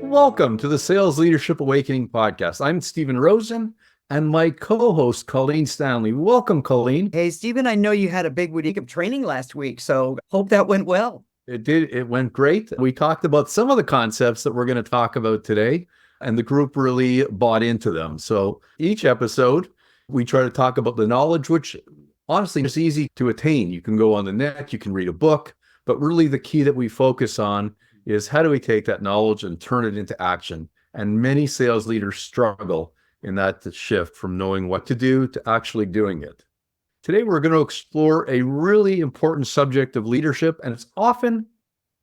Welcome to the Sales Leadership Awakening podcast. I'm Stephen Rosen and my co-host, Colleen Stanley. Welcome, Colleen. Hey, Stephen, I know you had a big week of training last week, so hope that went well. It did. It went great. We talked about some of the concepts that we're going to talk about today, and the group really bought into them. So each episode, we try to talk about the knowledge, which honestly is easy to attain. You can go on the net, you can read a book, but really the key that we focus on is how do we take that knowledge and turn it into action? And many sales leaders struggle in that shift from knowing what to do to actually doing it. Today, we're going to explore a really important subject of leadership, and it's often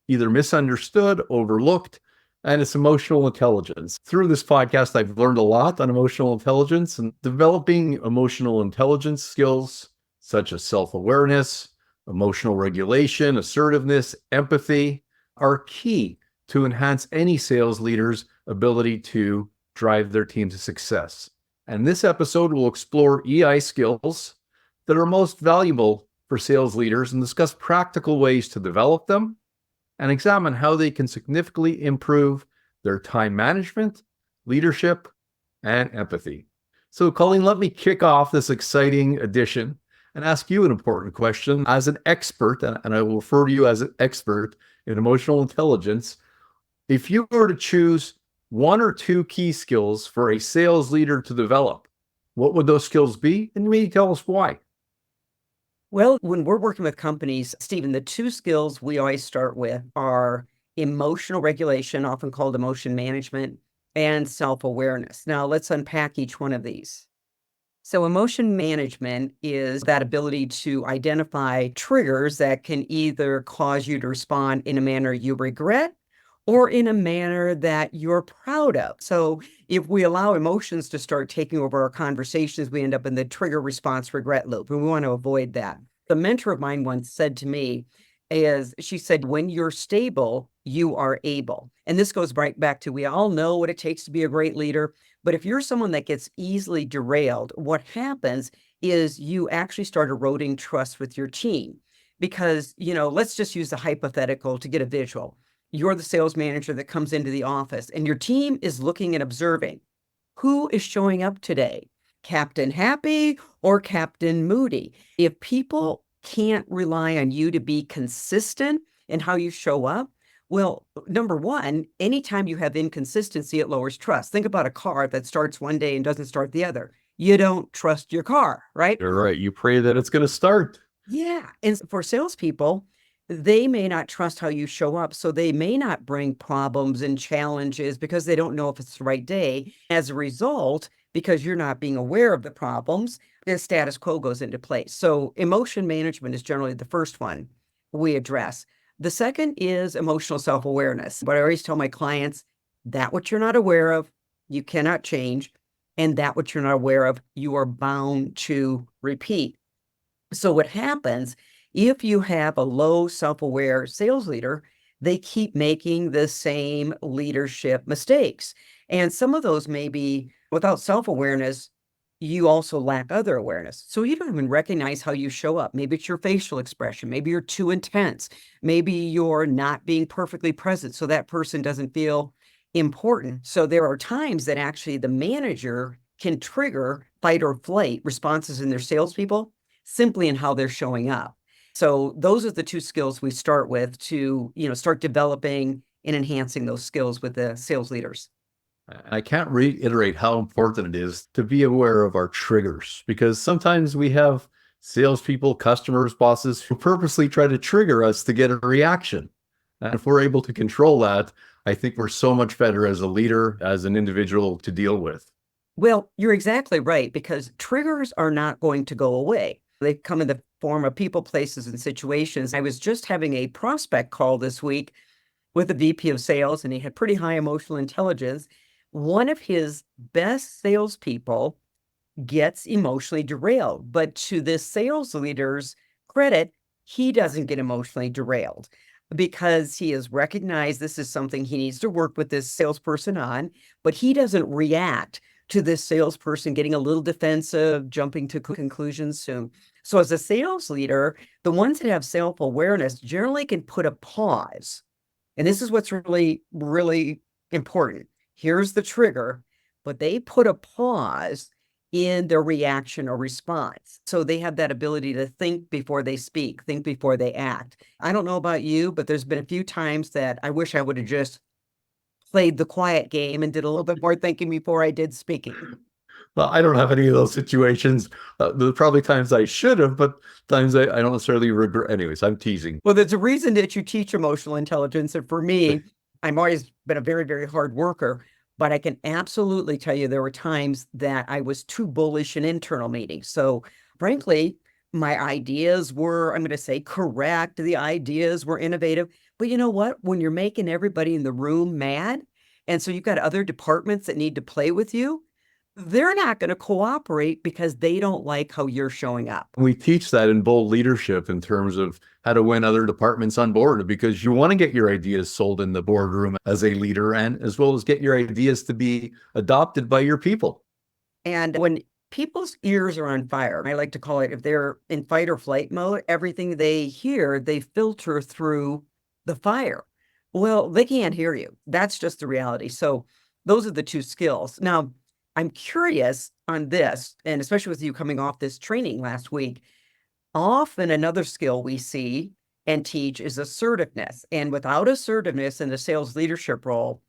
either misunderstood, overlooked, and it's emotional intelligence. Through this podcast, I've learned a lot on emotional intelligence, and developing emotional intelligence skills such as self-awareness, emotional regulation, assertiveness, empathy, are key to enhance any sales leader's ability to drive their team to success. And this episode will explore EI skills that are most valuable for sales leaders and discuss practical ways to develop them and examine how they can significantly improve their time management, leadership, and empathy. So, Colleen, let me kick off this exciting edition and ask you an important question. As an expert, and I will refer to you as an expert in emotional intelligence, if you were to choose one or two key skills for a sales leader to develop, what would those skills be? And maybe tell us why. Well, when we're working with companies, Stephen, the two skills we always start with are emotional regulation, often called emotion management, and self-awareness. Now, let's unpack each one of these. So emotion management is that ability to identify triggers that can either cause you to respond in a manner you regret or in a manner that you're proud of. So if we allow emotions to start taking over our conversations, we end up in the trigger response regret loop, and we want to avoid that. The mentor of mine once said to me, she said, when you're stable, you are able. And this goes right back to, we all know what it takes to be a great leader. But if you're someone that gets easily derailed, what happens is you actually start eroding trust with your team. Because, let's just use the hypothetical to get a visual. You're the sales manager that comes into the office and your team is looking and observing. Who is showing up today? Captain Happy or Captain Moody? If people can't rely on you to be consistent in how you show up, well, number one, anytime you have inconsistency, it lowers trust. Think about a car that starts one day and doesn't start the other. You don't trust your car, right? You're right. You pray that it's going to start. Yeah. And for salespeople, they may not trust how you show up. So they may not bring problems and challenges because they don't know if it's the right day. As a result, because you're not being aware of the problems, the status quo goes into place. So emotion management is generally the first one we address. The second is emotional self-awareness. But I always tell my clients, that what you're not aware of, you cannot change. And that what you're not aware of, you are bound to repeat. So what happens, if you have a low self-aware sales leader, they keep making the same leadership mistakes. And some of those may be without self-awareness, you also lack other awareness. So you don't even recognize how you show up. Maybe it's your facial expression. Maybe you're too intense. Maybe you're not being perfectly present, so that person doesn't feel important. So there are times that actually the manager can trigger fight or flight responses in their salespeople simply in how they're showing up. So those are the two skills we start with to, start developing and enhancing those skills with the sales leaders. I can't reiterate how important it is to be aware of our triggers, because sometimes we have salespeople, customers, bosses who purposely try to trigger us to get a reaction. And if we're able to control that, I think we're so much better as a leader, as an individual to deal with. Well, you're exactly right, because triggers are not going to go away. They come in the form of people, places, and situations. I was just having a prospect call this week with a VP of sales, and he had pretty high emotional intelligence. One of his best salespeople gets emotionally derailed, but to this sales leader's credit, he doesn't get emotionally derailed because he has recognized this is something he needs to work with this salesperson on, but he doesn't react to this salesperson getting a little defensive, jumping to conclusions soon. So as a sales leader, the ones that have self-awareness generally can put a pause. And this is what's really, really important. Here's the trigger, but they put a pause in their reaction or response. So they have that ability to think before they speak, think before they act. I don't know about you, but there's been a few times that I wish I would have just played the quiet game and did a little bit more thinking before I did speaking. Well, I don't have any of those situations. There are probably times I should have, but times I don't necessarily regret. Anyways, I'm teasing. Well, there's a reason that you teach emotional intelligence. And for me, I've always been a very, very hard worker, but I can absolutely tell you there were times that I was too bullish in internal meetings. So frankly, my ideas were, I'm going to say, correct. The ideas were innovative. But you know what? When you're making everybody in the room mad, and so you've got other departments that need to play with you, they're not going to cooperate because they don't like how you're showing up. We teach that in bold leadership in terms of how to win other departments on board, because you want to get your ideas sold in the boardroom as a leader, and as well as get your ideas to be adopted by your people. And when people's ears are on fire, I like to call it, if they're in fight or flight mode, everything they hear, they filter through the fire. Well, they can't hear you. That's just the reality. So those are the two skills. Now, I'm curious on this, and especially with you coming off this training last week, often another skill we see and teach is assertiveness. And without assertiveness in the sales leadership role,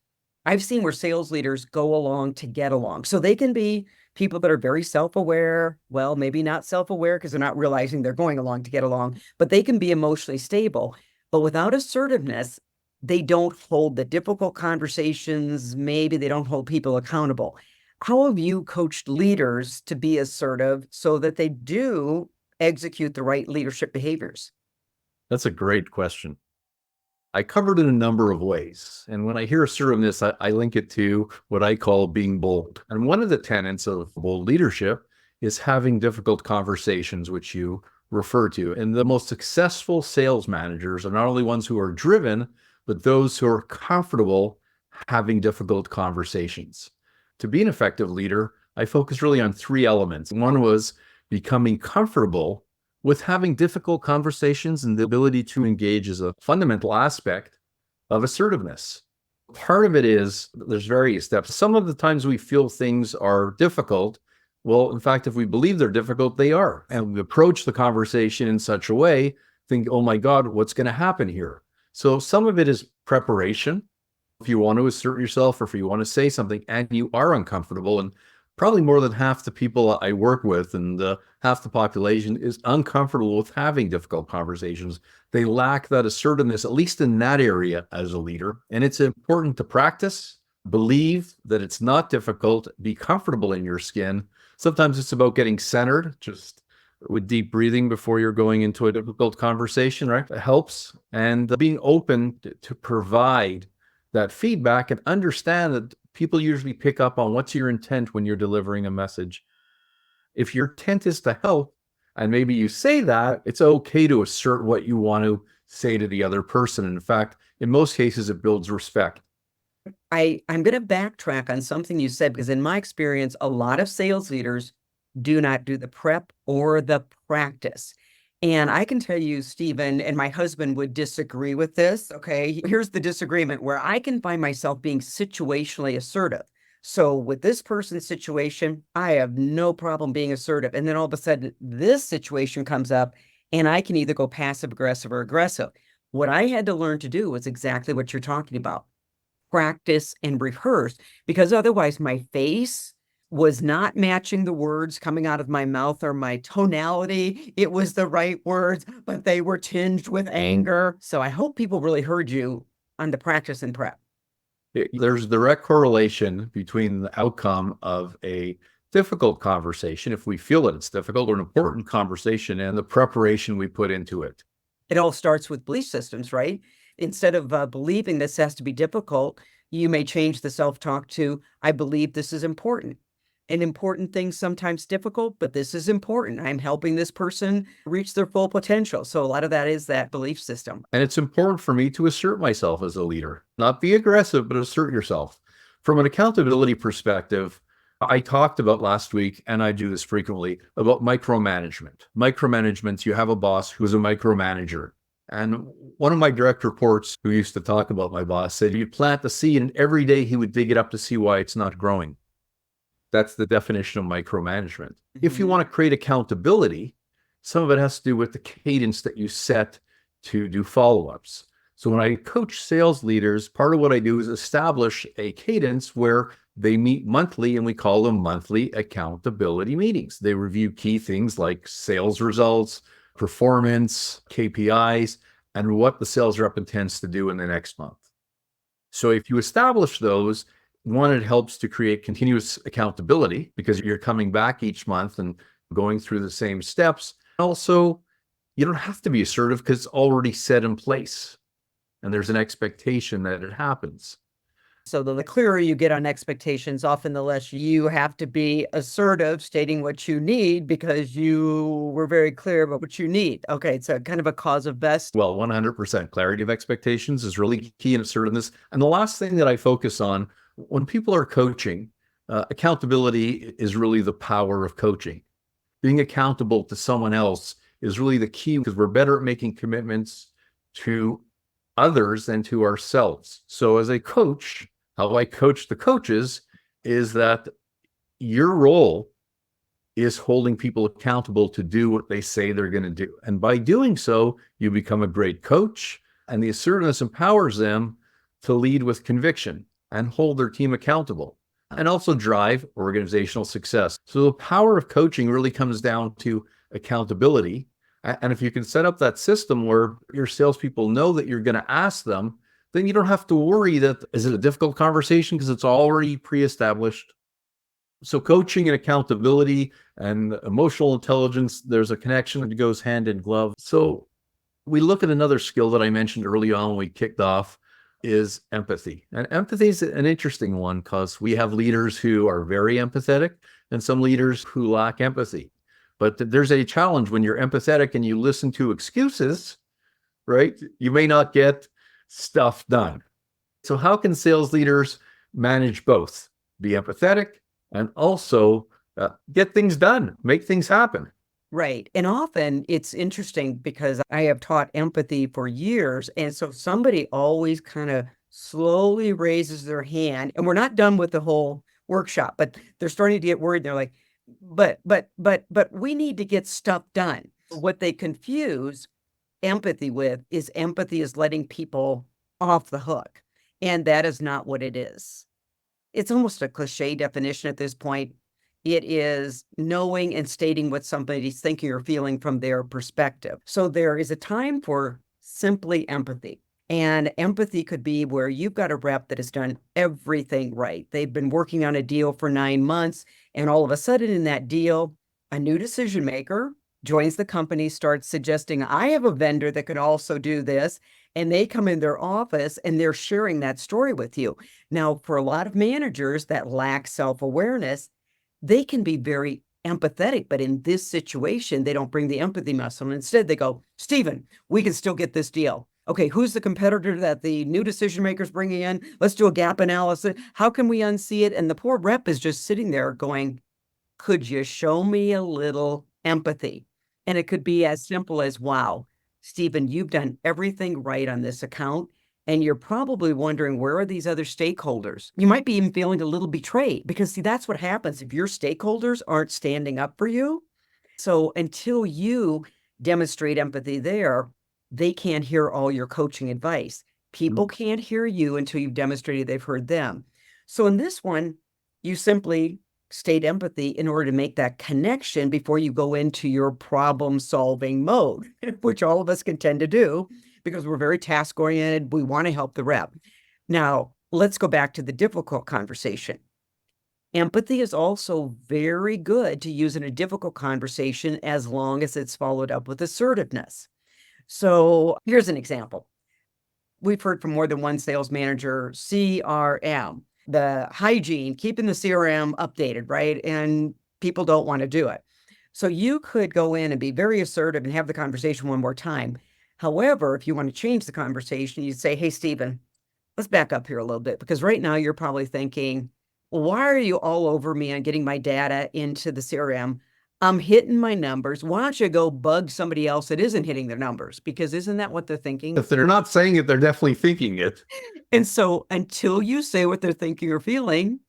I've seen where sales leaders go along to get along. So they can be people that are very self-aware, well, maybe not self-aware because they're not realizing they're going along to get along, but they can be emotionally stable. But without assertiveness, they don't hold the difficult conversations. Maybe they don't hold people accountable. How have you coached leaders to be assertive so that they do execute the right leadership behaviors? That's a great question. I covered it in a number of ways. And when I hear assertiveness, I link it to what I call being bold. And one of the tenets of bold leadership is having difficult conversations, which you refer to. And the most successful sales managers are not only ones who are driven, but those who are comfortable having difficult conversations. To be an effective leader, I focused really on three elements. One was becoming comfortable with having difficult conversations, and the ability to engage is a fundamental aspect of assertiveness. Part of it is there's various steps. Some of the times we feel things are difficult. Well, in fact, if we believe they're difficult, they are. And we approach the conversation in such a way, think, oh my God, what's going to happen here? So some of it is preparation. If you want to assert yourself, or if you want to say something and you are uncomfortable, and probably more than half the people I work with and half the population is uncomfortable with having difficult conversations. They lack that assertiveness, at least in that area as a leader. And it's important to practice, believe that it's not difficult, be comfortable in your skin. Sometimes it's about getting centered, just with deep breathing before you're going into a difficult conversation, right? It helps. And being open to provide that feedback and understand that people usually pick up on what's your intent when you're delivering a message. If your intent is to help, and maybe you say that, it's okay to assert what you want to say to the other person. In fact, in most cases, it builds respect. I'm going to backtrack on something you said, because in my experience, a lot of sales leaders do not do the prep or the practice. And I can tell you, Stephen, and my husband would disagree with this. Okay, here's the disagreement where I can find myself being situationally assertive. So with this person's situation, I have no problem being assertive. And then all of a sudden, this situation comes up and I can either go passive aggressive or aggressive. What I had to learn to do was exactly what you're talking about. Practice and rehearse, because otherwise my face was not matching the words coming out of my mouth, or my tonality. It was the right words, but they were tinged with anger. So I hope people really heard you on the practice and prep. There's a direct correlation between the outcome of a difficult conversation, if we feel that it's difficult, or an important conversation, and the preparation we put into it. It all starts with belief systems, right? Instead of believing this has to be difficult, you may change the self-talk to, I believe this is important. And important things sometimes difficult, but this is important. I'm helping this person reach their full potential. So a lot of that is that belief system. And it's important for me to assert myself as a leader, not be aggressive, but assert yourself. From an accountability perspective, I talked about last week, and I do this frequently, about micromanagement. Micromanagement, you have a boss who's a micromanager. And one of my direct reports who used to talk about my boss said, you plant the seed and every day he would dig it up to see why it's not growing. That's the definition of micromanagement. If you want to create accountability, some of it has to do with the cadence that you set to do follow-ups. So when I coach sales leaders, part of what I do is establish a cadence where they meet monthly, and we call them monthly accountability meetings. They review key things like sales results, performance, KPIs, and what the sales rep intends to do in the next month. So if you establish those, one, it helps to create continuous accountability because you're coming back each month and going through the same steps. Also, you don't have to be assertive because it's already set in place and there's an expectation that it happens. So the clearer you get on expectations, often the less you have to be assertive, stating what you need because you were very clear about what you need. Okay, it's a kind of a cause of best. Well, 100% clarity of expectations is really key in assertiveness. And the last thing that I focus on when people are coaching, accountability is really the power of coaching. Being accountable to someone else is really the key because we're better at making commitments to others than to ourselves. So as a coach, how I coach the coaches is that your role is holding people accountable to do what they say they're going to do. And by doing so, you become a great coach, and the assertiveness empowers them to lead with conviction and hold their team accountable and also drive organizational success. So the power of coaching really comes down to accountability. And if you can set up that system where your salespeople know that you're going to ask them, then you don't have to worry that, is it a difficult conversation? Because it's already pre-established. So coaching and accountability and emotional intelligence, there's a connection that goes hand in glove. So we look at another skill that I mentioned early on when we kicked off is empathy. And empathy is an interesting one because we have leaders who are very empathetic and some leaders who lack empathy. But there's a challenge when you're empathetic and you listen to excuses, right? You may not get stuff done. So how can sales leaders manage both? Be empathetic and also get things done, make things happen. Right. And often it's interesting because I have taught empathy for years. And so somebody always kind of slowly raises their hand, and we're not done with the whole workshop, but they're starting to get worried. They're like, but we need to get stuff done. What they confuse empathy with is empathy is letting people off the hook. And that is not what it is. It's almost a cliche definition at this point. It is knowing and stating what somebody's thinking or feeling from their perspective. So there is a time for simply empathy. And empathy could be where you've got a rep that has done everything right. They've been working on a deal for 9 months, and all of a sudden in that deal, a new decision maker joins the company, starts suggesting, I have a vendor that could also do this. And they come in their office and they're sharing that story with you. Now, for a lot of managers that lack self-awareness, they can be very empathetic, but in this situation, they don't bring the empathy muscle. And instead, they go, Stephen, we can still get this deal. Okay, who's the competitor that the new decision maker's bringing in? Let's do a gap analysis. How can we unsee it? And the poor rep is just sitting there going, could you show me a little empathy? And it could be as simple as, wow, Stephen, you've done everything right on this account. And you're probably wondering, where are these other stakeholders? You might be even feeling a little betrayed because, see, that's what happens if your stakeholders aren't standing up for you. So until you demonstrate empathy there, they can't hear all your coaching advice. People can't hear you until you've demonstrated they've heard them. So in this one, you simply state empathy in order to make that connection before you go into your problem-solving mode, which all of us can tend to do because we're very task-oriented. We want to help the rep. Now, let's go back to the difficult conversation. Empathy is also very good to use in a difficult conversation as long as it's followed up with assertiveness. So here's an example. We've heard from more than one sales manager, CRM, the hygiene, keeping the CRM updated, right? And people don't want to do it. So you could go in and be very assertive and have the conversation one more time. However, if you want to change the conversation, you'd say, hey, Stephen, let's back up here a little bit, because right now you're probably thinking, well, why are you all over me on getting my data into the CRM? I'm hitting my numbers. Why don't you go bug somebody else that isn't hitting their numbers? Because isn't that what they're thinking? If they're not saying it, they're definitely thinking it. And so until you say what they're thinking or feeling,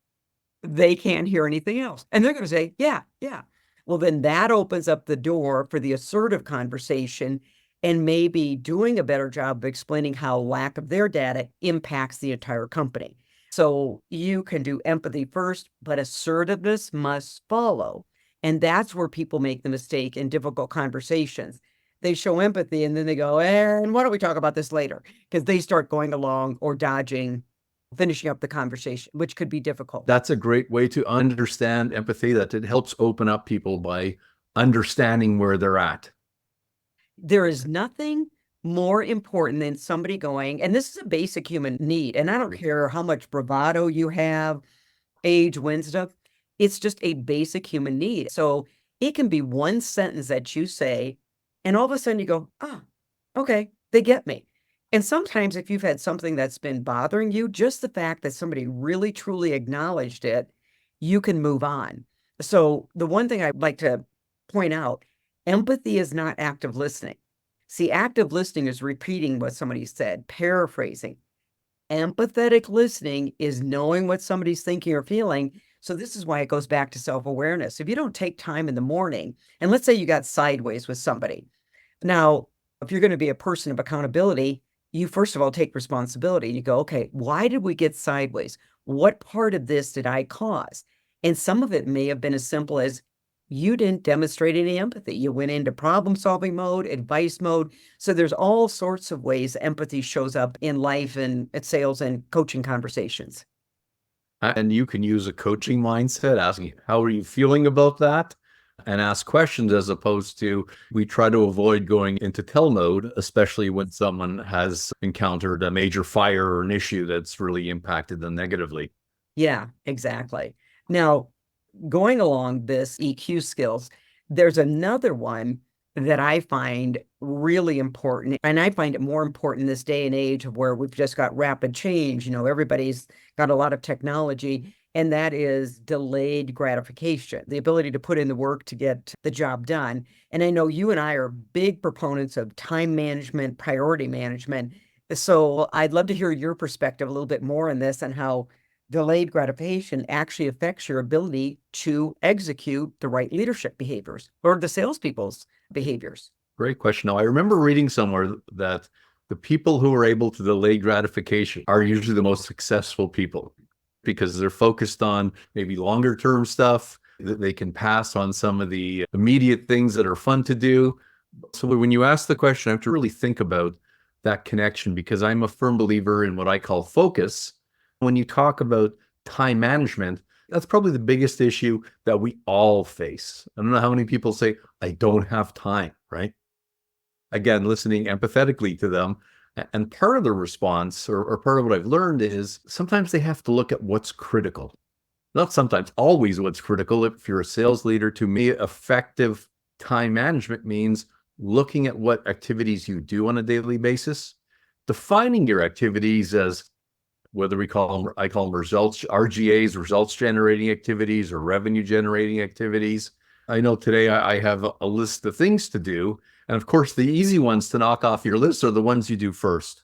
they can't hear anything else. And they're going to say, yeah, yeah. Well, then that opens up the door for the assertive conversation and maybe doing a better job of explaining how lack of their data impacts the entire company. So you can do empathy first, but assertiveness must follow. And that's where people make the mistake in difficult conversations. They show empathy and then they go, and why don't we talk about this later? Because they start going along or dodging, finishing up the conversation, which could be difficult. That's a great way to understand empathy, that it helps open up people by understanding where they're at. There is nothing more important than somebody going, and this is a basic human need, and I don't care how much bravado you have, age, win stuff, it's just a basic human need. So it can be one sentence that you say, and all of a sudden you go, ah, okay, they get me. And sometimes if you've had something that's been bothering you, just the fact that somebody really truly acknowledged it, you can move on. So the one thing I'd like to point out, empathy is not active listening. See, active listening is repeating what somebody said, paraphrasing. Empathetic listening is knowing what somebody's thinking or feeling. So this is why it goes back to self-awareness. If you don't take time in the morning, and let's say you got sideways with somebody. Now, if you're going to be a person of accountability, you first of all take responsibility. You go, okay, why did we get sideways? What part of this did I cause? And some of it may have been as simple as you didn't demonstrate any empathy. You went into problem solving mode, advice mode. So there's all sorts of ways empathy shows up in life and at sales and coaching conversations. And you can use a coaching mindset, asking, how are you feeling about that? And ask questions, as opposed to, we try to avoid going into tell mode, especially when someone has encountered a major fire or an issue that's really impacted them negatively. Yeah, exactly. Now, going along this EQ skills, there's another one that I find really important. And I find it more important in this day and age of where we've just got rapid change. You know, everybody's got a lot of technology, and that is delayed gratification, the ability to put in the work to get the job done. And I know you and I are big proponents of time management, priority management. So I'd love to hear your perspective a little bit more on this and how delayed gratification actually affects your ability to execute the right leadership behaviors or the salespeople's behaviors. Great question. Now, I remember reading somewhere that the people who are able to delay gratification are usually the most successful people, because they're focused on maybe longer term stuff, that they can pass on some of the immediate things that are fun to do. So when you ask the question, I have to really think about that connection, because I'm a firm believer in what I call focus. When you talk about time management, that's probably the biggest issue that we all face. I don't know how many people say, I don't have time, right? Again, listening empathetically to them. And part of the response, or part of what I've learned, is sometimes they have to look at what's critical. Not sometimes, always what's critical. If you're a sales leader, to me, effective time management means looking at what activities you do on a daily basis, defining your activities as, whether I call them results, RGAs, results generating activities, or revenue generating activities. I know today I have a list of things to do. And of course, the easy ones to knock off your list are the ones you do first.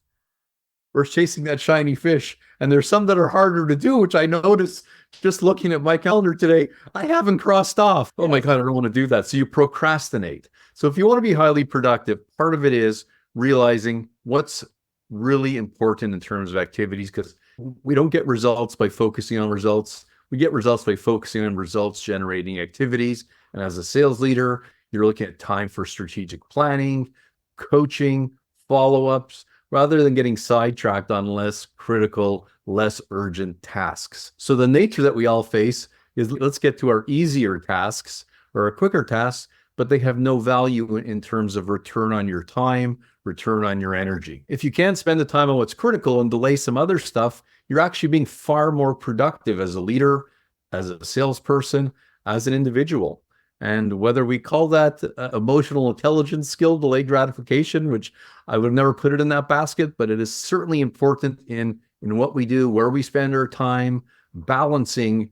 We're chasing that shiny fish. And there's some that are harder to do, which I noticed just looking at my calendar today, I haven't crossed off. Oh my God, I don't want to do that. So you procrastinate. So if you want to be highly productive, part of it is realizing what's really important in terms of activities, because we don't get results by focusing on results. We get results by focusing on results generating activities. And as a sales leader, you're looking at time for strategic planning, coaching, follow-ups, rather than getting sidetracked on less critical, less urgent tasks. So the nature that we all face is, let's get to our easier tasks or our quicker tasks, but they have no value in terms of return on your time, return on your energy. If you can't spend the time on what's critical and delay some other stuff, you're actually being far more productive as a leader, as a salesperson, as an individual. And whether we call that emotional intelligence skill, delayed gratification, which I would never put it in that basket, but it is certainly important in what we do, where we spend our time, balancing,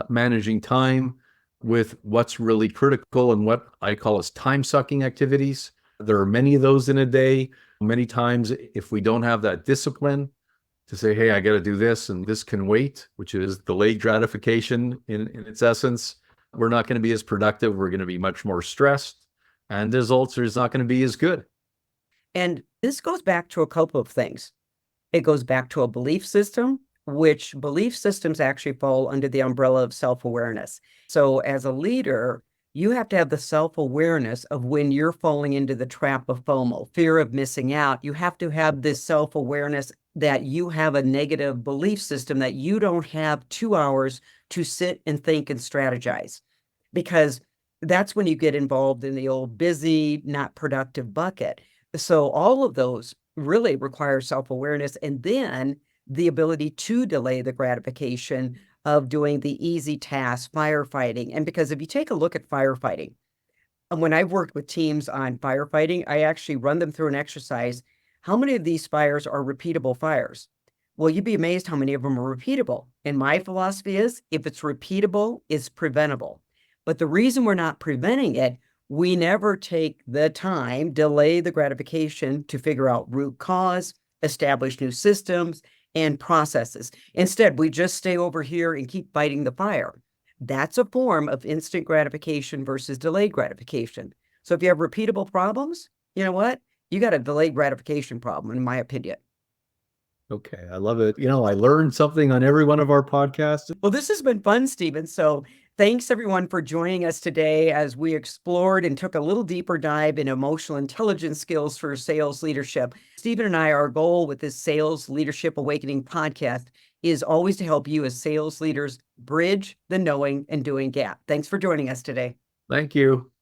managing time, with what's really critical and what I call as time-sucking activities. There are many of those in a day. Many times, if we don't have that discipline to say, hey, I got to do this and this can wait, which is delayed gratification in its essence, we're not going to be as productive. We're going to be much more stressed, and the results are not going to be as good. And this goes back to a couple of things. It goes back to a belief system, which belief systems actually fall under the umbrella of self-awareness. So as a leader, you have to have the self-awareness of when you're falling into the trap of FOMO, fear of missing out. You have to have this self-awareness that you have a negative belief system, that you don't have 2 hours to sit and think and strategize, because that's when you get involved in the old busy, not productive bucket. So all of those really require self-awareness, and then the ability to delay the gratification of doing the easy tasks, firefighting. And because if you take a look at firefighting, and when I've worked with teams on firefighting, I actually run them through an exercise. How many of these fires are repeatable fires? Well, you'd be amazed how many of them are repeatable. And my philosophy is, if it's repeatable, it's preventable. But the reason we're not preventing it, we never take the time, delay the gratification to figure out root cause, establish new systems and processes. Instead, we just stay over here and keep fighting the fire. That's a form of instant gratification versus delayed gratification. So if you have repeatable problems, you know what? You got a delayed gratification problem, in my opinion. Okay, I love it. I learned something on every one of our podcasts. Well, this has been fun, Stephen. So thanks everyone for joining us today as we explored and took a little deeper dive in emotional intelligence skills for sales leadership. Stephen and I, our goal with this Sales Leadership Awakening podcast is always to help you as sales leaders bridge the knowing and doing gap. Thanks for joining us today. Thank you.